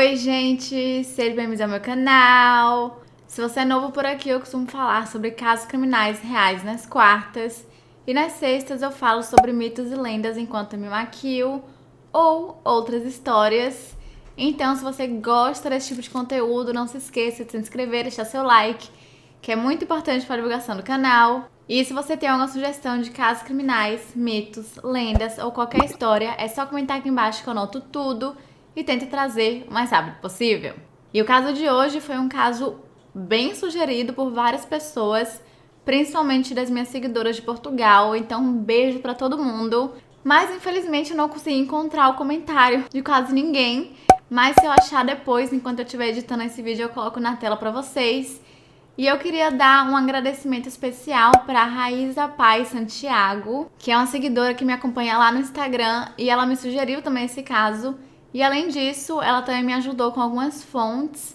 Oi, gente! Sejam bem-vindos ao meu canal! Se você é novo por aqui, eu costumo falar sobre casos criminais reais nas quartas. E nas sextas eu falo sobre mitos e lendas enquanto eu me maquio ou outras histórias. Então, se você gosta desse tipo de conteúdo, não se esqueça de se inscrever, deixar seu like, que é muito importante para a divulgação do canal. E se você tem alguma sugestão de casos criminais, mitos, lendas ou qualquer história, é só comentar aqui embaixo que eu anoto tudo e tento trazer o mais rápido possível. E o caso de hoje foi um caso bem sugerido por várias pessoas, principalmente das minhas seguidoras de Portugal, então um beijo pra todo mundo. Mas infelizmente eu não consegui encontrar o comentário de quase ninguém, mas se eu achar depois, enquanto eu estiver editando esse vídeo, eu coloco na tela pra vocês. E eu queria dar um agradecimento especial para Raíza Paz Santiago, que é uma seguidora que me acompanha lá no Instagram, e ela me sugeriu também esse caso. E além disso, ela também me ajudou com algumas fontes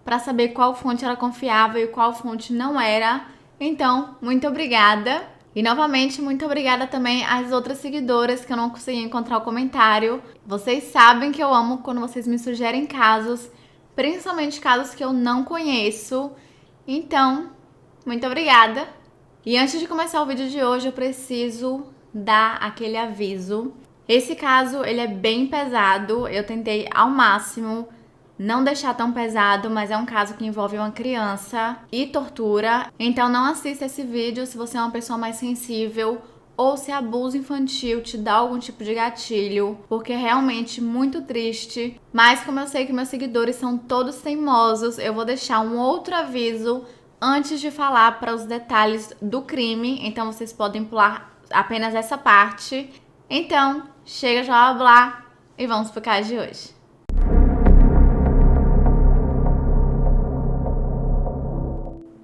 para saber qual fonte era confiável e qual fonte não era. Então, muito obrigada. E novamente, muito obrigada também às outras seguidoras que eu não consegui encontrar o comentário. Vocês sabem que eu amo quando vocês me sugerem casos, principalmente casos que eu não conheço. Então, muito obrigada. E antes de começar o vídeo de hoje, eu preciso dar aquele aviso. Esse caso, ele é bem pesado. Eu tentei ao máximo não deixar tão pesado, mas é um caso que envolve uma criança e tortura. Então não assista esse vídeo se você é uma pessoa mais sensível ou se abuso infantil te dá algum tipo de gatilho, porque é realmente muito triste. Mas como eu sei que meus seguidores são todos teimosos, eu vou deixar um outro aviso antes de falar para os detalhes do crime. Então vocês podem pular apenas essa parte. Então, chega de blá blá e vamos pro caso de hoje.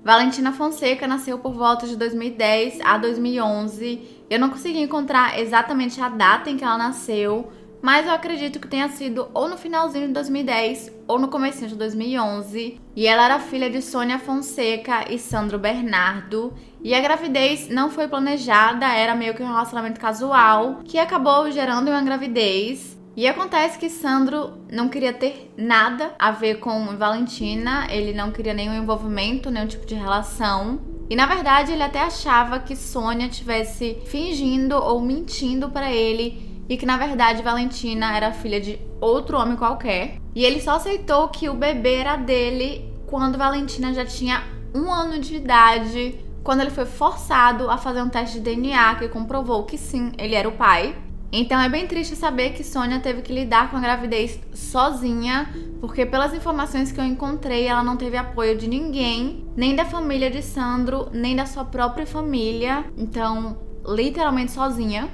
Valentina Fonseca nasceu por volta de 2010 a 2011. Eu não consegui encontrar exatamente a data em que ela nasceu, mas eu acredito que tenha sido ou no finalzinho de 2010 ou no comecinho de 2011. E ela era filha de Sônia Fonseca e Sandro Bernardo. E a gravidez não foi planejada, era meio que um relacionamento casual, que acabou gerando uma gravidez. E acontece que Sandro não queria ter nada a ver com Valentina, ele não queria nenhum envolvimento, nenhum tipo de relação. E na verdade ele até achava que Sônia estivesse fingindo ou mentindo pra ele e que na verdade Valentina era filha de outro homem qualquer. E ele só aceitou que o bebê era dele quando Valentina já tinha 1 ano de idade, quando ele foi forçado a fazer um teste de DNA que comprovou que sim, ele era o pai. Então é bem triste saber que Sônia teve que lidar com a gravidez sozinha, porque pelas informações que eu encontrei, ela não teve apoio de ninguém, nem da família de Sandro, nem da sua própria família. Então, literalmente sozinha.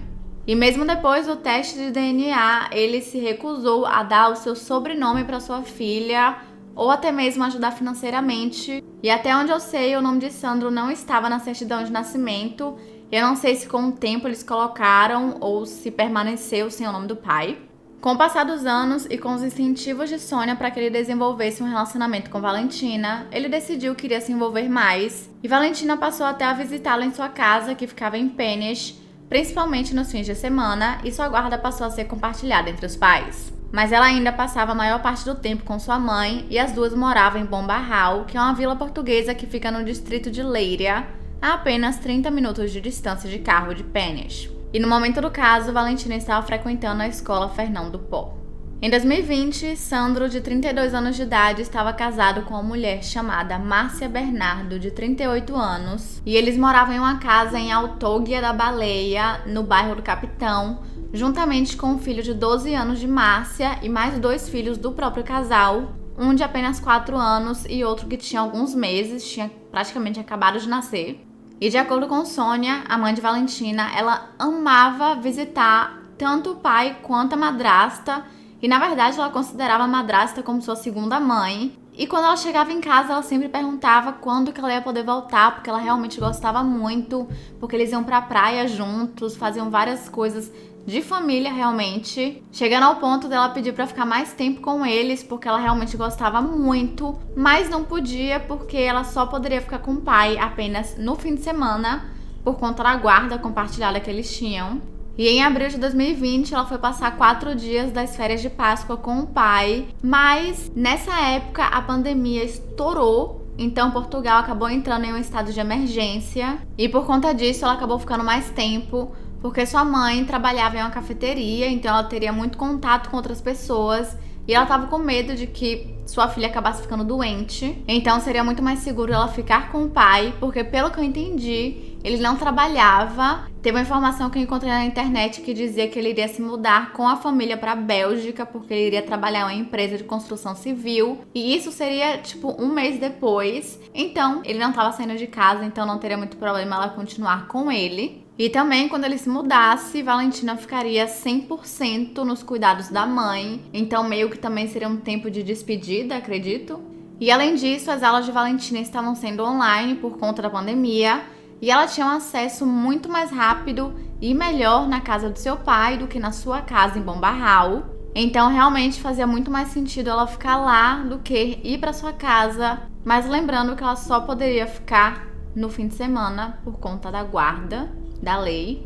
E mesmo depois do teste de DNA, ele se recusou a dar o seu sobrenome para sua filha, ou até mesmo ajudar financeiramente. E até onde eu sei, o nome de Sandro não estava na certidão de nascimento. Eu não sei se com o tempo eles colocaram ou se permaneceu sem o nome do pai. Com o passar dos anos e com os incentivos de Sônia para que ele desenvolvesse um relacionamento com Valentina, ele decidiu que iria se envolver mais. E Valentina passou até a visitá-lo em sua casa, que ficava em Penhas, principalmente nos fins de semana, e sua guarda passou a ser compartilhada entre os pais. Mas ela ainda passava a maior parte do tempo com sua mãe, e as duas moravam em Bombarral, que é uma vila portuguesa que fica no distrito de Leiria, a apenas 30 minutos de distância de carro de Penhas. E no momento do caso, Valentina estava frequentando a escola Fernão do Pó. Em 2020, Sandro, de 32 anos de idade, estava casado com uma mulher chamada Márcia Bernardo, de 38 anos, e eles moravam em uma casa em Altóguia da Baleia, no bairro do Capitão, juntamente com um filho de 12 anos de Márcia e mais 2 filhos do próprio casal, um de apenas 4 anos e outro que tinha alguns meses, tinha praticamente acabado de nascer. E de acordo com Sônia, a mãe de Valentina, ela amava visitar tanto o pai quanto a madrasta. E na verdade ela considerava a madrasta como sua segunda mãe. E quando ela chegava em casa, ela sempre perguntava quando que ela ia poder voltar, porque ela realmente gostava muito, porque eles iam pra praia juntos, faziam várias coisas de família realmente, chegando ao ponto dela pedir pra ficar mais tempo com eles, porque ela realmente gostava muito, mas não podia porque ela só poderia ficar com o pai apenas no fim de semana, por conta da guarda compartilhada que eles tinham. E em abril de 2020, ela foi passar 4 dias das férias de Páscoa com o pai. Mas nessa época, a pandemia estourou. Então, Portugal acabou entrando em um estado de emergência. E por conta disso, ela acabou ficando mais tempo. Porque sua mãe trabalhava em uma cafeteria. Então, ela teria muito contato com outras pessoas. E ela tava com medo de que sua filha acabasse ficando doente. Então seria muito mais seguro ela ficar com o pai, porque pelo que eu entendi, ele não trabalhava. Teve uma informação que eu encontrei na internet que dizia que ele iria se mudar com a família pra Bélgica, porque ele iria trabalhar em uma empresa de construção civil. E isso seria, tipo, um mês depois. Então, ele não tava saindo de casa, então não teria muito problema ela continuar com ele. E também, quando ele se mudasse, Valentina ficaria 100% nos cuidados da mãe. Então, meio que também seria um tempo de despedida, acredito. E além disso, as aulas de Valentina estavam sendo online por conta da pandemia. E ela tinha um acesso muito mais rápido e melhor na casa do seu pai do que na sua casa em Bombarral. Então, realmente fazia muito mais sentido ela ficar lá do que ir para sua casa. Mas lembrando que ela só poderia ficar no fim de semana por conta da guarda da lei.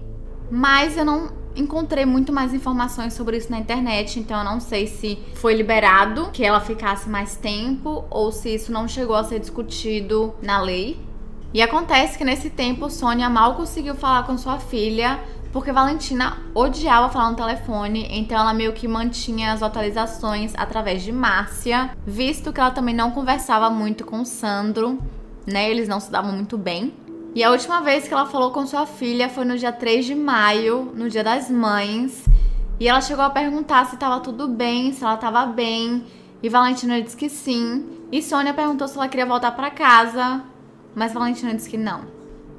Mas eu não encontrei muito mais informações sobre isso na internet, então eu não sei se foi liberado que ela ficasse mais tempo ou se isso não chegou a ser discutido na lei. E acontece que nesse tempo Sônia mal conseguiu falar com sua filha, porque Valentina odiava falar no telefone, então ela meio que mantinha as atualizações através de Márcia, visto que ela também não conversava muito com o Sandro, né? Eles não se davam muito bem. E a última vez que ela falou com sua filha foi no dia 3 de maio, no Dia das Mães. E ela chegou a perguntar se estava tudo bem, se ela estava bem. E Valentina disse que sim. E Sônia perguntou se ela queria voltar para casa, mas Valentina disse que não.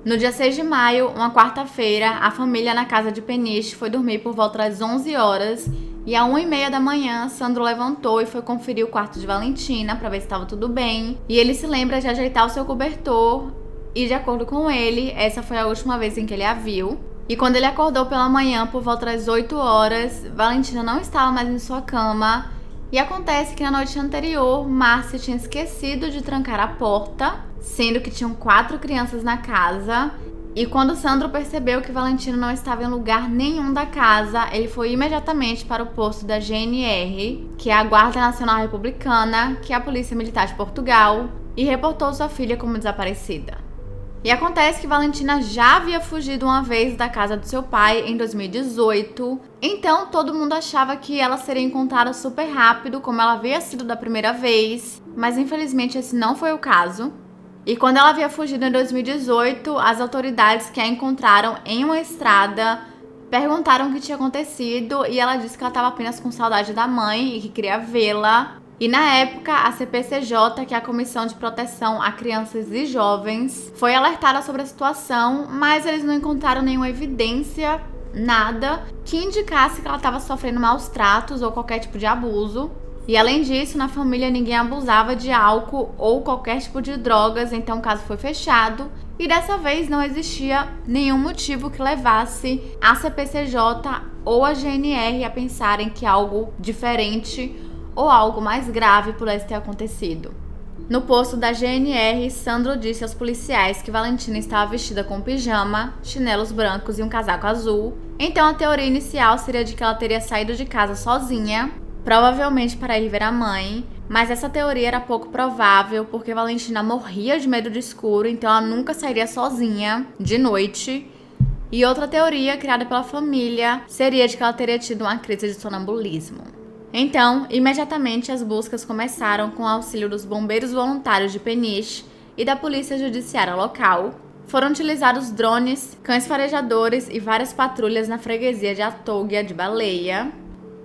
No dia 6 de maio, uma quarta-feira, a família na casa de Peniche foi dormir por volta das 11 horas. E às 1h30 da manhã, Sandro levantou e foi conferir o quarto de Valentina para ver se estava tudo bem. E ele se lembra de ajeitar o seu cobertor. E de acordo com ele, essa foi a última vez em que ele a viu. E quando ele acordou pela manhã, por volta das 8 horas, Valentina não estava mais em sua cama. E acontece que na noite anterior, Márcia tinha esquecido de trancar a porta, sendo que tinham 4 crianças na casa. E quando Sandro percebeu que Valentina não estava em lugar nenhum da casa, ele foi imediatamente para o posto da GNR, que é a Guarda Nacional Republicana, que é a Polícia Militar de Portugal, e reportou sua filha como desaparecida. E acontece que Valentina já havia fugido uma vez da casa do seu pai em 2018. Então todo mundo achava que ela seria encontrada super rápido, como ela havia sido da primeira vez. Mas infelizmente esse não foi o caso. E quando ela havia fugido em 2018, as autoridades que a encontraram em uma estrada perguntaram o que tinha acontecido. E ela disse que ela estava apenas com saudade da mãe e que queria vê-la. E na época, a CPCJ, que é a Comissão de Proteção a Crianças e Jovens, foi alertada sobre a situação, mas eles não encontraram nenhuma evidência, nada, que indicasse que ela estava sofrendo maus tratos ou qualquer tipo de abuso. E além disso, na família ninguém abusava de álcool ou qualquer tipo de drogas, então o caso foi fechado. E dessa vez não existia nenhum motivo que levasse a CPCJ ou a GNR a pensarem que algo diferente ou algo mais grave pudesse ter acontecido. No posto da GNR, Sandro disse aos policiais que Valentina estava vestida com pijama, chinelos brancos e um casaco azul. Então a teoria inicial seria de que ela teria saído de casa sozinha, provavelmente para ir ver a mãe, mas essa teoria era pouco provável porque Valentina morria de medo do escuro, então ela nunca sairia sozinha de noite. E outra teoria criada pela família seria de que ela teria tido uma crise de sonambulismo. Então, imediatamente as buscas começaram com o auxílio dos bombeiros voluntários de Peniche e da polícia judiciária local. Foram utilizados drones, cães farejadores e várias patrulhas na freguesia de Atóguia de Baleia.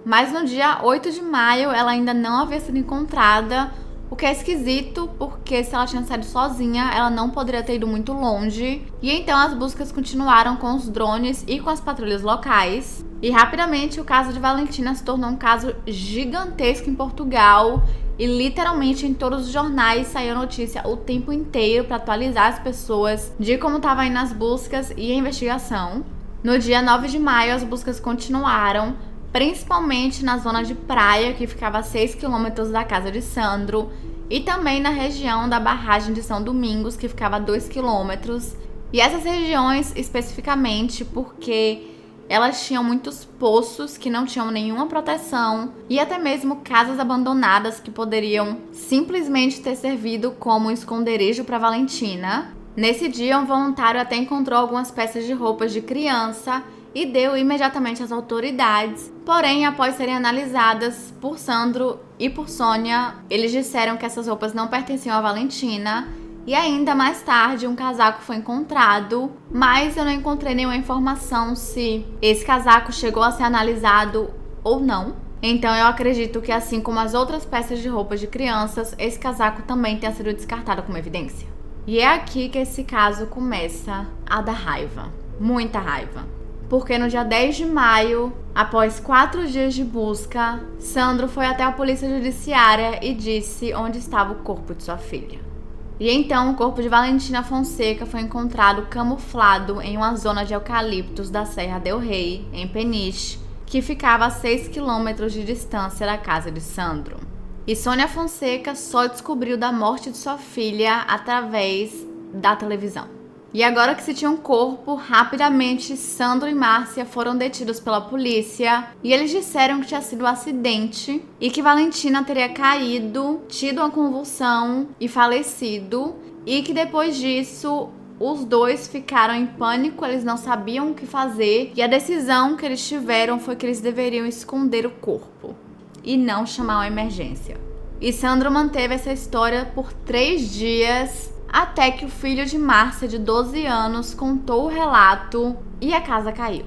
Mas no dia 8 de maio ela ainda não havia sido encontrada, o que é esquisito, porque se ela tinha saído sozinha, ela não poderia ter ido muito longe. E então as buscas continuaram com os drones e com as patrulhas locais. E rapidamente o caso de Valentina se tornou um caso gigantesco em Portugal. E literalmente em todos os jornais saiu notícia o tempo inteiro para atualizar as pessoas de como estava indo as buscas e a investigação. No dia 9 de maio as buscas continuaram, principalmente na zona de praia, que ficava a 6 km da casa de Sandro, e também na região da barragem de São Domingos, que ficava a 2 km. E essas regiões especificamente porque Elas tinham muitos poços que não tinham nenhuma proteção e até mesmo casas abandonadas que poderiam simplesmente ter servido como esconderijo para Valentina. Nesse dia, um voluntário até encontrou algumas peças de roupas de criança e deu imediatamente às autoridades. Porém, após serem analisadas por Sandro e por Sônia, eles disseram que essas roupas não pertenciam a Valentina. E ainda mais tarde, um casaco foi encontrado, mas eu não encontrei nenhuma informação se esse casaco chegou a ser analisado ou não. Então eu acredito que, assim como as outras peças de roupas de crianças, esse casaco também tenha sido descartado como evidência. E é aqui que esse caso começa a dar raiva, muita raiva. Porque no dia 10 de maio, após 4 dias de busca, Sandro foi até a polícia judiciária e disse onde estava o corpo de sua filha. E então o corpo de Valentina Fonseca foi encontrado camuflado em uma zona de eucaliptos da Serra del Rey, em Peniche, que ficava a 6 quilômetros de distância da casa de Sandro. E Sônia Fonseca só descobriu da morte de sua filha através da televisão. E agora que se tinha um corpo, rapidamente Sandro e Márcia foram detidos pela polícia e eles disseram que tinha sido um acidente e que Valentina teria caído, tido uma convulsão e falecido, e que depois disso os dois ficaram em pânico, eles não sabiam o que fazer e a decisão que eles tiveram foi que eles deveriam esconder o corpo e não chamar uma emergência. E Sandro manteve essa história por 3 dias, até que o filho de Márcia, de 12 anos, contou o relato e a casa caiu.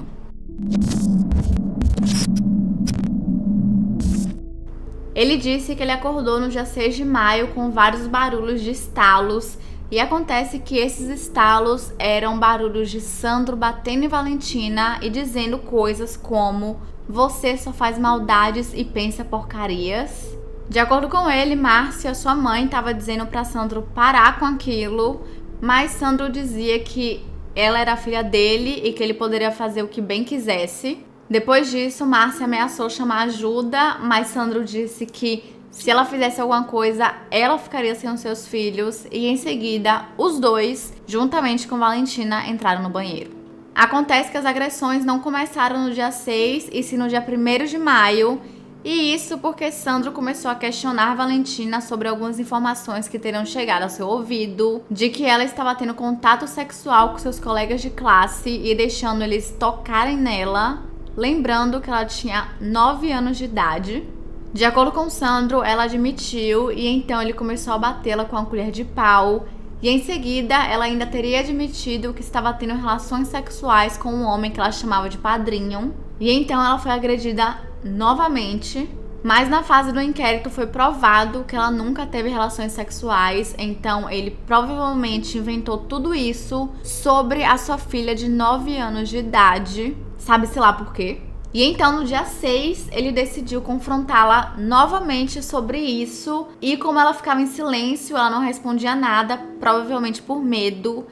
Ele disse que ele acordou no dia 6 de maio com vários barulhos de estalos, e acontece que esses estalos eram barulhos de Sandro batendo em Valentina e dizendo coisas como: "Você só faz maldades e pensa porcarias". De acordo com ele, Márcia, sua mãe, estava dizendo para Sandro parar com aquilo, mas Sandro dizia que ela era a filha dele e que ele poderia fazer o que bem quisesse. Depois disso, Márcia ameaçou chamar ajuda, mas Sandro disse que se ela fizesse alguma coisa, ela ficaria sem os seus filhos, e em seguida, os dois, juntamente com Valentina, entraram no banheiro. Acontece que as agressões não começaram no dia 6, e sim no dia 1º de maio, e isso porque Sandro começou a questionar Valentina sobre algumas informações que teriam chegado ao seu ouvido, de que ela estava tendo contato sexual com seus colegas de classe e deixando eles tocarem nela, lembrando que ela tinha 9 anos de idade. De acordo com Sandro, ela admitiu e então ele começou a batê-la com a colher de pau, e em seguida ela ainda teria admitido que estava tendo relações sexuais com um homem que ela chamava de padrinho, e então ela foi agredida novamente, mas na fase do inquérito foi provado que ela nunca teve relações sexuais, então ele provavelmente inventou tudo isso sobre a sua filha de 9 anos de idade, sabe-se lá por quê. E então no dia 6 ele decidiu confrontá-la novamente sobre isso, e como ela ficava em silêncio, ela não respondia nada, provavelmente por medo,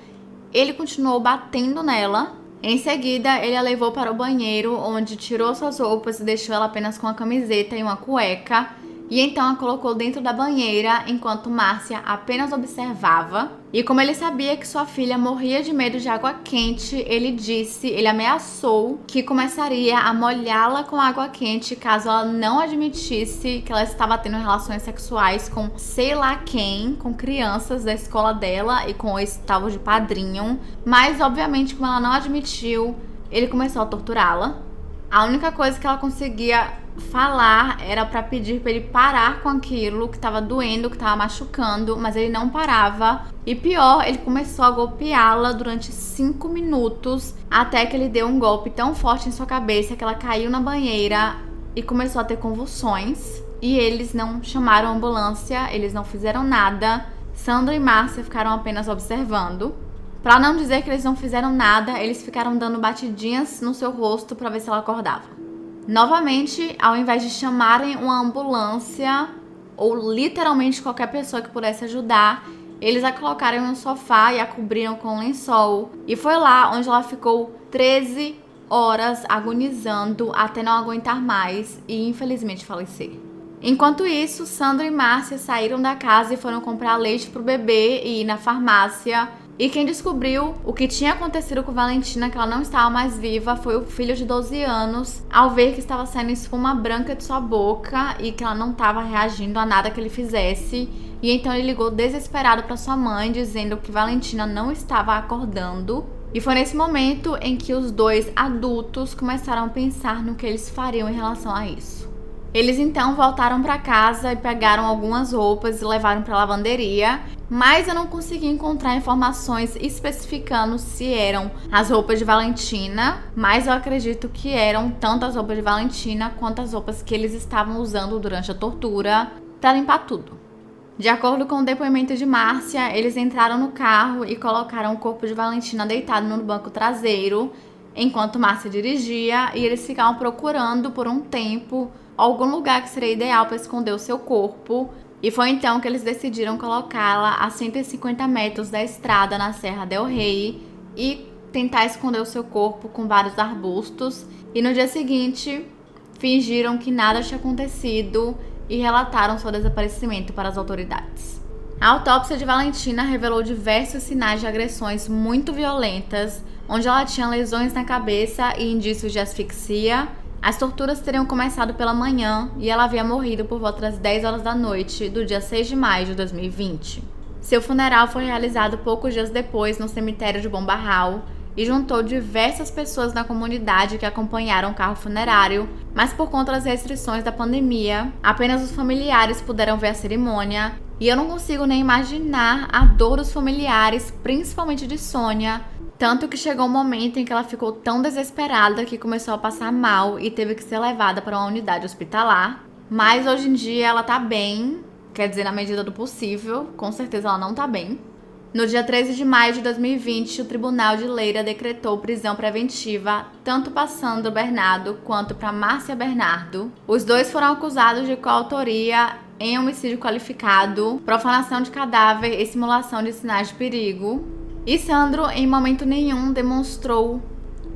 ele continuou batendo nela. Em seguida, ele a levou para o banheiro, onde tirou suas roupas e deixou ela apenas com a camiseta e uma cueca. E então a colocou dentro da banheira, enquanto Márcia apenas observava. E como ele sabia que sua filha morria de medo de água quente, ele ameaçou que começaria a molhá-la com água quente caso ela não admitisse que ela estava tendo relações sexuais com sei lá quem, com crianças da escola dela e com esse tal de padrinho. Mas, obviamente, como ela não admitiu, ele começou a torturá-la. A única coisa que ela conseguia falar era pra pedir pra ele parar com aquilo que tava doendo, que tava machucando, mas ele não parava. E pior, ele começou a golpeá-la durante 5 minutos, até que ele deu um golpe tão forte em sua cabeça que ela caiu na banheira e começou a ter convulsões. E eles não chamaram a ambulância, eles não fizeram nada. Sandro e Márcia ficaram apenas observando. Pra não dizer que eles não fizeram nada, eles ficaram dando batidinhas no seu rosto pra ver se ela acordava. Novamente, ao invés de chamarem uma ambulância ou literalmente qualquer pessoa que pudesse ajudar, eles a colocaram em um sofá e a cobriram com um lençol. E foi lá onde ela ficou 13 horas agonizando até não aguentar mais e infelizmente falecer. Enquanto isso, Sandro e Márcia saíram da casa e foram comprar leite pro bebê e ir na farmácia. E quem descobriu o que tinha acontecido com Valentina, que ela não estava mais viva, foi o filho de 12 anos, ao ver que estava saindo espuma branca de sua boca e que ela não estava reagindo a nada que ele fizesse. E então ele ligou desesperado para sua mãe, dizendo que Valentina não estava acordando. E foi nesse momento em que os dois adultos começaram a pensar no que eles fariam em relação a isso. Eles então voltaram para casa e pegaram algumas roupas e levaram para a lavanderia, mas eu não consegui encontrar informações especificando se eram as roupas de Valentina, mas eu acredito que eram tanto as roupas de Valentina quanto as roupas que eles estavam usando durante a tortura para limpar tudo. De acordo com o depoimento de Márcia, eles entraram no carro e colocaram o corpo de Valentina deitado no banco traseiro, enquanto Márcia dirigia, e eles ficavam procurando por um tempo algum lugar que seria ideal para esconder o seu corpo. E foi então que eles decidiram colocá-la a 150 metros da estrada na Serra del Rey e tentar esconder o seu corpo com vários arbustos. E no dia seguinte, fingiram que nada tinha acontecido e relataram seu desaparecimento para as autoridades. A autópsia de Valentina revelou diversos sinais de agressões muito violentas, onde ela tinha lesões na cabeça e indícios de asfixia. As torturas teriam começado pela manhã e ela havia morrido por volta das 10 horas da noite do dia 6 de maio de 2020. Seu funeral foi realizado poucos dias depois no cemitério de Bom Barral e juntou diversas pessoas na comunidade que acompanharam o carro funerário, mas por conta das restrições da pandemia, apenas os familiares puderam ver a cerimônia, e eu não consigo nem imaginar a dor dos familiares, principalmente de Sônia, tanto que chegou um momento em que ela ficou tão desesperada que começou a passar mal e teve que ser levada para uma unidade hospitalar, mas hoje em dia ela tá bem, quer dizer, na medida do possível, com certeza ela não tá bem. No dia 13 de maio de 2020, o Tribunal de Leira decretou prisão preventiva tanto para Sandro Bernardo quanto para Márcia Bernardo. Os dois foram acusados de coautoria em homicídio qualificado, profanação de cadáver e simulação de sinais de perigo. E Sandro, em momento nenhum, demonstrou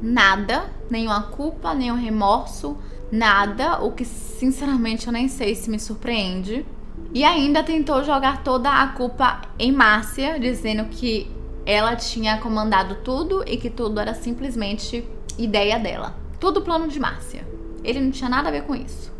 nada, nenhuma culpa, nenhum remorso, nada, o que sinceramente eu nem sei se me surpreende. E ainda tentou jogar toda a culpa em Márcia, dizendo que ela tinha comandado tudo e que tudo era simplesmente ideia dela. Tudo plano de Márcia. Ele não tinha nada a ver com isso.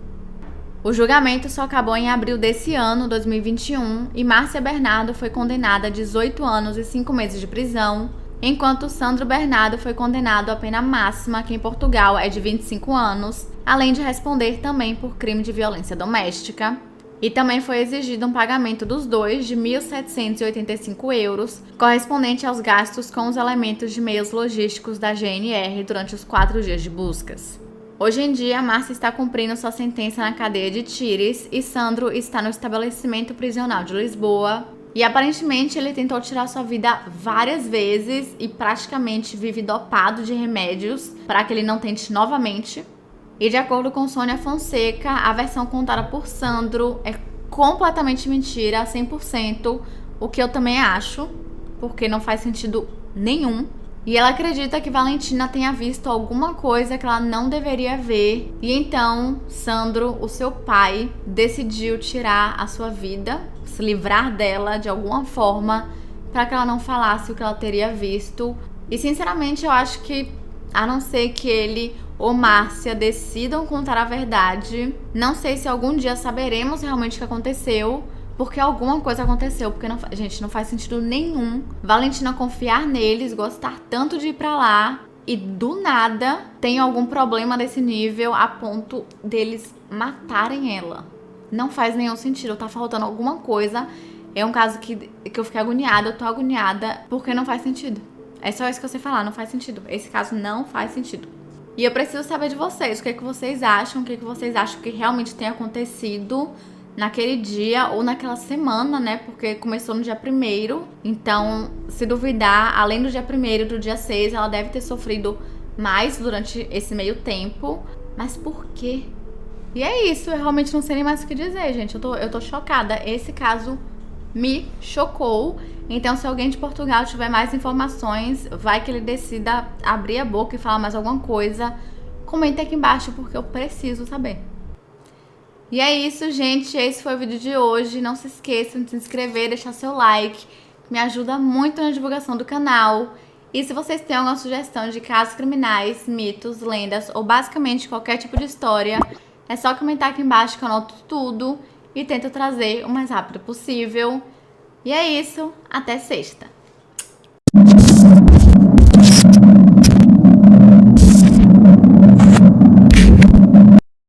O julgamento só acabou em abril desse ano, 2021, e Márcia Bernardo foi condenada a 18 anos e 5 meses de prisão, enquanto Sandro Bernardo foi condenado à pena máxima, que em Portugal é de 25 anos, além de responder também por crime de violência doméstica. E também foi exigido um pagamento dos dois de 1.785 euros, correspondente aos gastos com os elementos de meios logísticos da GNR durante os 4 dias de buscas. Hoje em dia, Márcia está cumprindo sua sentença na cadeia de Tires e Sandro está no estabelecimento prisional de Lisboa. E aparentemente ele tentou tirar sua vida várias vezes e praticamente vive dopado de remédios para que ele não tente novamente. E de acordo com Sônia Fonseca, a versão contada por Sandro é completamente mentira, 100%, o que eu também acho, porque não faz sentido nenhum. E ela acredita que Valentina tenha visto alguma coisa que ela não deveria ver. E então, Sandro, o seu pai, decidiu tirar a sua vida, se livrar dela de alguma forma, para que ela não falasse o que ela teria visto. E sinceramente, eu acho que, a não ser que ele ou Márcia decidam contar a verdade, não sei se algum dia saberemos realmente o que aconteceu, porque alguma coisa aconteceu, porque gente, não faz sentido nenhum Valentina confiar neles, gostar tanto de ir pra lá e do nada tem algum problema desse nível a ponto deles matarem ela. Não faz nenhum sentido, tá faltando alguma coisa. É um caso que eu fiquei agoniada, eu tô agoniada porque não faz sentido. É só isso que eu sei falar, não faz sentido. Esse caso não faz sentido. E eu preciso saber de vocês, o que é que vocês acham, o que é que vocês acham que realmente tem acontecido naquele dia ou naquela semana, né? Porque começou no dia 1º, então, se duvidar, além do dia 1º, do dia 6, ela deve ter sofrido mais durante esse meio tempo. Mas por quê? E é isso, eu realmente não sei nem mais o que dizer, gente. Eu tô chocada. Esse caso me chocou. Então, se alguém de Portugal tiver mais informações, vai que ele decida abrir a boca e falar mais alguma coisa, comenta aqui embaixo, porque eu preciso saber. E é isso, gente. Esse foi o vídeo de hoje. Não se esqueçam de se inscrever, deixar seu like, me ajuda muito na divulgação do canal. E se vocês têm alguma sugestão de casos criminais, mitos, lendas ou basicamente qualquer tipo de história, é só comentar aqui embaixo que eu anoto tudo e tento trazer o mais rápido possível. E é isso, até sexta!